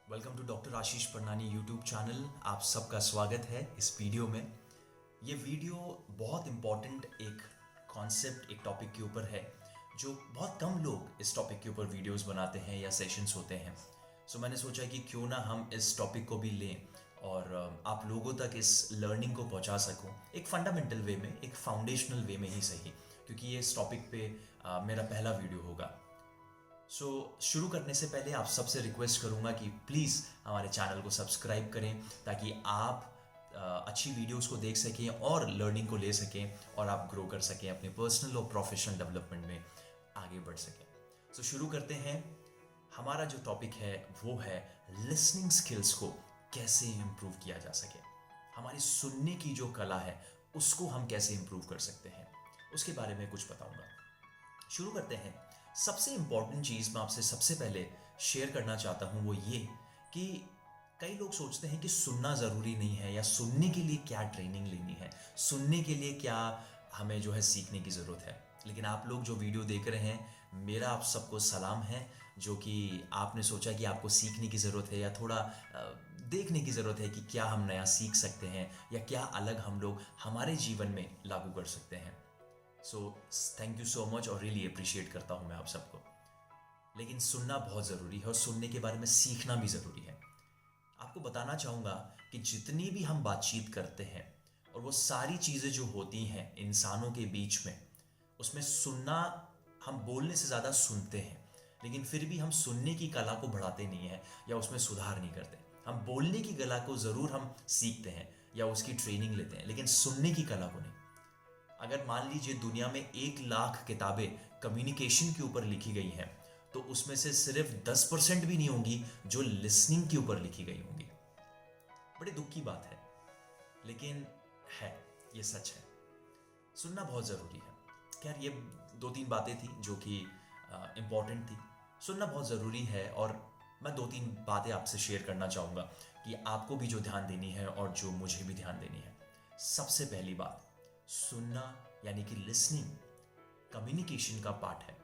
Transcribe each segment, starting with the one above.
Welcome to doctor Ashish Parnani YouTube channel. आप सबका स्वागत है इस वीडियो में। ये वीडियो बहुत इम्पॉर्टेंट एक कॉन्सेप्ट, एक टॉपिक के ऊपर है जो बहुत कम लोग इस टॉपिक के ऊपर वीडियोस बनाते हैं या सेशंस होते हैं। सो मैंने सोचा कि क्यों ना हम इस टॉपिक को भी लें और आप लोगों तक इस लर्निंग को पहुंचा सकूं एक फंडामेंटल वे में, एक फाउंडेशनल वे में ही सही, क्योंकि ये इस टॉपिक पे मेरा पहला वीडियो होगा। शुरू करने से पहले आप सबसे रिक्वेस्ट करूंगा कि प्लीज़ हमारे चैनल को सब्सक्राइब करें ताकि आप अच्छी वीडियोस को देख सकें और लर्निंग को ले सकें और आप ग्रो कर सकें, अपने पर्सनल और प्रोफेशनल डेवलपमेंट में आगे बढ़ सकें। शुरू करते हैं। हमारा जो टॉपिक है वो है लिसनिंग स्किल्स को कैसे इम्प्रूव किया जा सके। हमारी सुनने की जो कला है उसको हम कैसे इम्प्रूव कर सकते हैं, उसके बारे में कुछ बताऊंगा। शुरू करते हैं। सबसे इंपॉर्टेंट चीज़ मैं आपसे सबसे पहले शेयर करना चाहता हूँ वो ये कि कई लोग सोचते हैं कि सुनना ज़रूरी नहीं है, या सुनने के लिए क्या ट्रेनिंग लेनी है, सुनने के लिए क्या हमें जो है सीखने की ज़रूरत है। लेकिन आप लोग जो वीडियो देख रहे हैं, मेरा आप सबको सलाम है, जो कि आपने सोचा कि आपको सीखने की ज़रूरत है या थोड़ा देखने की ज़रूरत है कि क्या हम नया सीख सकते हैं या क्या अलग हम लोग हमारे जीवन में लागू कर सकते हैं। So thank you so much और रियली अप्रिशिएट करता हूँ मैं आप सबको। लेकिन सुनना बहुत ज़रूरी है और सुनने के बारे में सीखना भी ज़रूरी है। आपको बताना चाहूँगा कि जितनी भी हम बातचीत करते हैं और वो सारी चीज़ें जो होती हैं इंसानों के बीच में, उसमें सुनना, हम बोलने से ज़्यादा सुनते हैं, लेकिन फिर भी हम सुनने की कला को बढ़ाते नहीं हैं या उसमें सुधार नहीं करते। हम बोलने की कला को ज़रूर हम सीखते हैं या उसकी ट्रेनिंग लेते हैं, लेकिन सुनने की कला को नहीं। अगर मान लीजिए दुनिया में 1 लाख किताबें कम्युनिकेशन के ऊपर लिखी गई हैं, तो उसमें से सिर्फ 10% भी नहीं होंगी जो लिसनिंग के ऊपर लिखी गई होंगी। बड़े दुख की बात है, लेकिन है, ये सच है। सुनना बहुत ज़रूरी है। खैर, ये 2-3 बातें थी जो कि इम्पॉर्टेंट थी। सुनना बहुत ज़रूरी है और मैं 2-3 बातें आपसे शेयर करना चाहूँगा कि आपको भी जो ध्यान देनी है और जो मुझे भी ध्यान देनी है। सबसे पहली बात, सुनना यानी कि लिसनिंग कम्युनिकेशन का पार्ट है।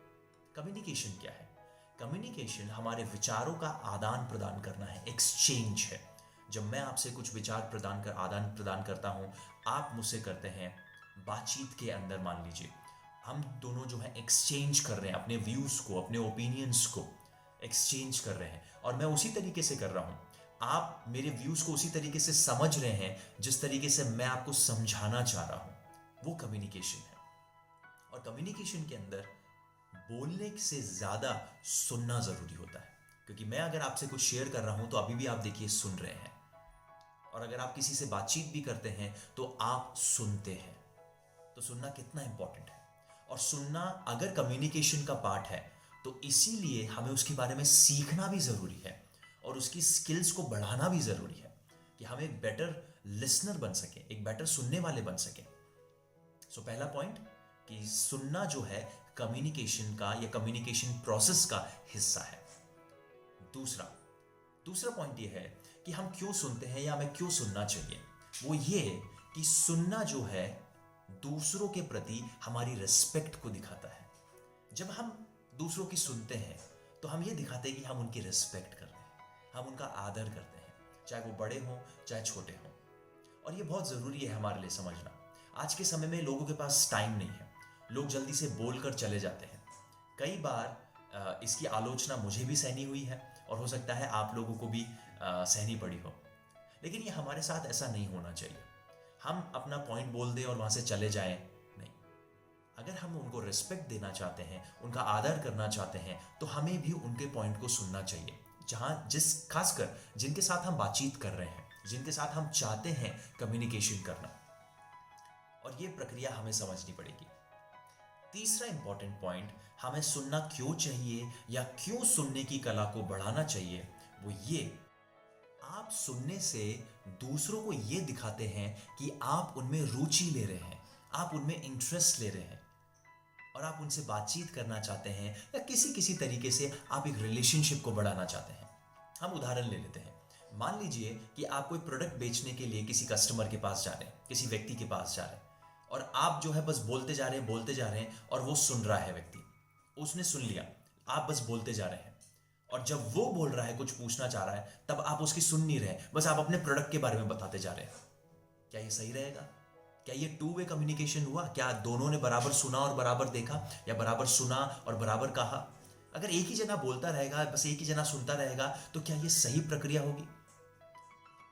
कम्युनिकेशन क्या है? कम्युनिकेशन हमारे विचारों का आदान प्रदान करना है, एक्सचेंज है। जब मैं आपसे कुछ विचार आदान प्रदान करता हूँ, आप मुझसे करते हैं, बातचीत के अंदर मान लीजिए हम दोनों जो है एक्सचेंज कर रहे हैं, अपने व्यूज़ को, अपने ओपिनियंस को एक्सचेंज कर रहे हैं और मैं उसी तरीके से कर रहा हूँ। आप मेरे व्यूज़ को उसी तरीके से समझ रहे हैं जिस तरीके से मैं आपको समझाना चाह रहा हूँ। वो कम्युनिकेशन है। और कम्युनिकेशन के अंदर बोलने से ज़्यादा सुनना ज़रूरी होता है, क्योंकि मैं अगर आपसे कुछ शेयर कर रहा हूँ तो अभी भी आप देखिए सुन रहे हैं, और अगर आप किसी से बातचीत भी करते हैं तो आप सुनते हैं। तो सुनना कितना इंपॉर्टेंट है। और सुनना अगर कम्युनिकेशन का पार्ट है तो इसीलिए हमें उसके बारे में सीखना भी ज़रूरी है और उसकी स्किल्स को बढ़ाना भी ज़रूरी है कि हम एक बेटर लिसनर बन सकें, एक बेटर सुनने वाले बन सकें। पहला पॉइंट कि सुनना जो है कम्युनिकेशन का या कम्युनिकेशन प्रोसेस का हिस्सा है। दूसरा दूसरा पॉइंट ये है कि हम क्यों सुनते हैं या हमें क्यों सुनना चाहिए। वो ये कि सुनना जो है दूसरों के प्रति हमारी रिस्पेक्ट को दिखाता है। जब हम दूसरों की सुनते हैं तो हम ये दिखाते हैं कि हम उनकी रिस्पेक्ट कर रहे हैं, हम उनका आदर करते हैं, चाहे वो बड़े हों चाहे छोटे हों। और ये बहुत ज़रूरी है हमारे लिए समझना। आज के समय में लोगों के पास टाइम नहीं है, लोग जल्दी से बोलकर चले जाते हैं। कई बार इसकी आलोचना मुझे भी सहनी हुई है और हो सकता है आप लोगों को भी सहनी पड़ी हो, लेकिन ये हमारे साथ ऐसा नहीं होना चाहिए। हम अपना पॉइंट बोल दें और वहाँ से चले जाएं, नहीं। अगर हम उनको रिस्पेक्ट देना चाहते हैं, उनका आदर करना चाहते हैं, तो हमें भी उनके पॉइंट को सुनना चाहिए। खासकर जिनके साथ हम बातचीत कर रहे हैं, जिनके साथ हम चाहते हैं कम्युनिकेशन करना, और ये प्रक्रिया हमें समझनी पड़ेगी। तीसरा इंपॉर्टेंट पॉइंट, हमें सुनना क्यों चाहिए या क्यों सुनने की कला को बढ़ाना चाहिए, वो ये, आप सुनने से दूसरों को ये दिखाते हैं कि आप उनमें रुचि ले रहे हैं, आप उनमें इंटरेस्ट ले रहे हैं और आप उनसे बातचीत करना चाहते हैं या किसी किसी तरीके से आप एक रिलेशनशिप को बढ़ाना चाहते हैं। हम उदाहरण ले लेते हैं। मान लीजिए कि आप कोई प्रोडक्ट बेचने के लिए किसी कस्टमर के पास जा रहे हैं, किसी व्यक्ति के पास जा रहे हैं, और आप जो है बस बोलते जा रहे हैं, बोलते जा रहे हैं, और वो सुन रहा है। व्यक्ति उसने सुन लिया, आप बस बोलते जा रहे हैं और जब वो बोल रहा है, कुछ पूछना चाह रहा है, तब आप उसकी सुन नहीं रहे, बस आप अपने प्रोडक्ट के बारे में बताते जा रहे हैं। क्या ये सही रहेगा? क्या ये टू वे कम्युनिकेशन हुआ? क्या दोनों ने बराबर सुना और बराबर देखा, या बराबर सुना और बराबर कहा? अगर एक ही जना बोलता रहेगा, बस एक ही जना सुनता रहेगा, तो क्या ये सही प्रक्रिया होगी?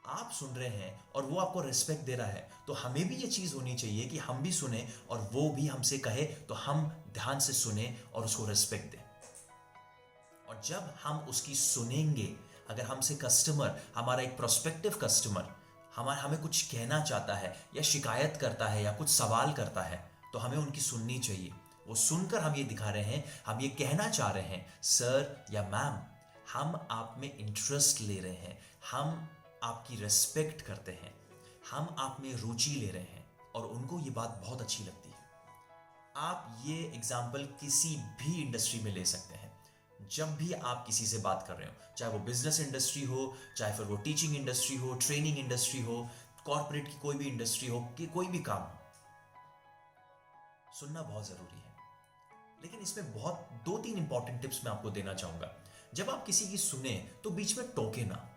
आप सुन रहे हैं और वो आपको रिस्पेक्ट दे रहा है, तो हमें भी ये चीज होनी चाहिए कि हम भी सुने और वो भी हमसे कहे तो हम ध्यान से सुने और उसको रिस्पेक्ट दें। और जब हम उसकी सुनेंगे, अगर हमसे कस्टमर, हमारा एक प्रोस्पेक्टिव कस्टमर हमें कुछ कहना चाहता है या शिकायत करता है या कुछ सवाल करता है, तो हमें उनकी सुननी चाहिए। वो सुनकर हम ये दिखा रहे हैं, हम ये कहना चाह रहे हैं, सर या मैम, हम आप में इंटरेस्ट ले रहे हैं, हम आपकी रेस्पेक्ट करते हैं, हम आप में रुचि ले रहे हैं, और उनको ये बात बहुत अच्छी लगती है। आप ये एग्जाम्पल किसी भी इंडस्ट्री में ले सकते हैं। जब भी आप किसी से बात कर रहे हो, चाहे वो बिजनेस इंडस्ट्री हो, चाहे फिर वो टीचिंग इंडस्ट्री हो, ट्रेनिंग इंडस्ट्री हो, कॉर्पोरेट की कोई भी इंडस्ट्री हो, कि कोई भी काम हो, सुनना बहुत जरूरी है। लेकिन इसमें बहुत 2-3 इंपॉर्टेंट टिप्स मैं आपको देना चाहूंगा। जब आप किसी की सुने तो बीच में टोके ना,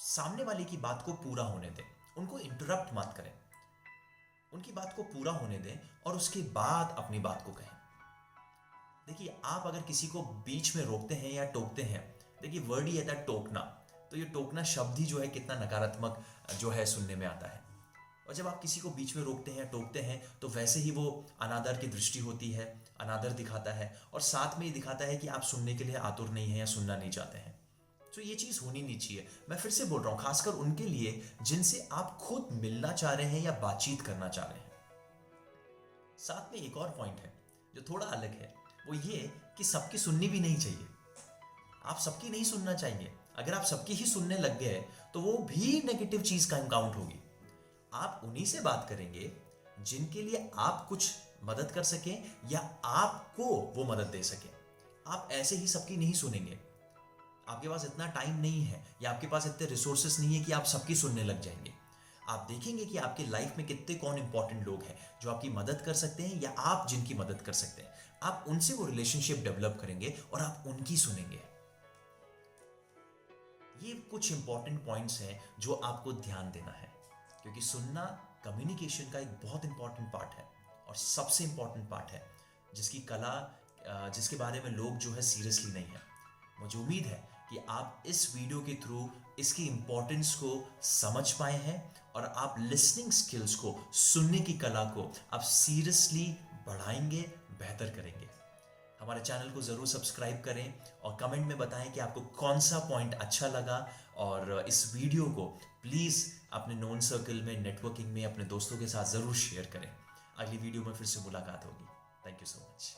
सामने वाले की बात को पूरा होने दें, उनको इंटरप्ट मत करें, उनकी बात को पूरा होने दें और उसके बाद अपनी बात को कहें। देखिए, आप अगर किसी को बीच में रोकते हैं या टोकते हैं, देखिए वर्ड ही आता है टोकना, तो ये टोकना शब्द ही जो है कितना नकारात्मक जो है सुनने में आता है। और जब आप किसी को बीच में रोकते हैं, टोकते हैं, तो वैसे ही वो अनादर की दृष्टि होती है, अनादर दिखाता है, और साथ में ये दिखाता है कि आप सुनने के लिए आतुर नहीं है या सुनना नहीं चाहते हैं। तो ये चीज होनी नहीं चाहिए। मैं फिर से बोल रहा हूं, खासकर उनके लिए जिनसे आप खुद मिलना चाह रहे हैं या बातचीत करना चाह रहे हैं। साथ में एक और पॉइंट है जो थोड़ा अलग है, वो ये कि सबकी सुननी भी नहीं चाहिए। आप सबकी नहीं सुनना चाहिए। अगर आप सबकी ही सुनने लग गए तो वो भी नेगेटिव चीज का काउंट होगी। आप उन्हीं से बात करेंगे जिनके लिए आप कुछ मदद कर सकें या आपको वो मदद दे सके। आप ऐसे ही सबकी नहीं सुनेंगे। आपके पास इतना टाइम नहीं है या आपके पास इतने रिसोर्सेस नहीं है कि आप सबकी सुनने लग जाएंगे। आप देखेंगे कि आपके लाइफ में कितने कौन इंपॉर्टेंट लोग हैं जो आपकी मदद कर सकते हैं या आप जिनकी मदद कर सकते हैं। आप उनसे वो रिलेशनशिप डेवलप करेंगे और आप उनकी सुनेंगे। ये कुछ इंपॉर्टेंट पॉइंट्स हैं जो आपको ध्यान देना है, क्योंकि सुनना कम्युनिकेशन का एक बहुत इंपॉर्टेंट पार्ट है और सबसे इंपॉर्टेंट पार्ट है, जिसकी कला, जिसके बारे में लोग जो है सीरियसली नहीं है। मुझे उम्मीद है कि आप इस वीडियो के थ्रू इसकी इंपॉर्टेंस को समझ पाए हैं और आप लिसनिंग स्किल्स को, सुनने की कला को आप सीरियसली बढ़ाएंगे, बेहतर करेंगे। हमारे चैनल को ज़रूर सब्सक्राइब करें और कमेंट में बताएं कि आपको कौन सा पॉइंट अच्छा लगा, और इस वीडियो को प्लीज़ अपने नोन सर्कल में, नेटवर्किंग में अपने दोस्तों के साथ ज़रूर शेयर करें। अगली वीडियो में फिर से मुलाकात होगी। Thank you so much.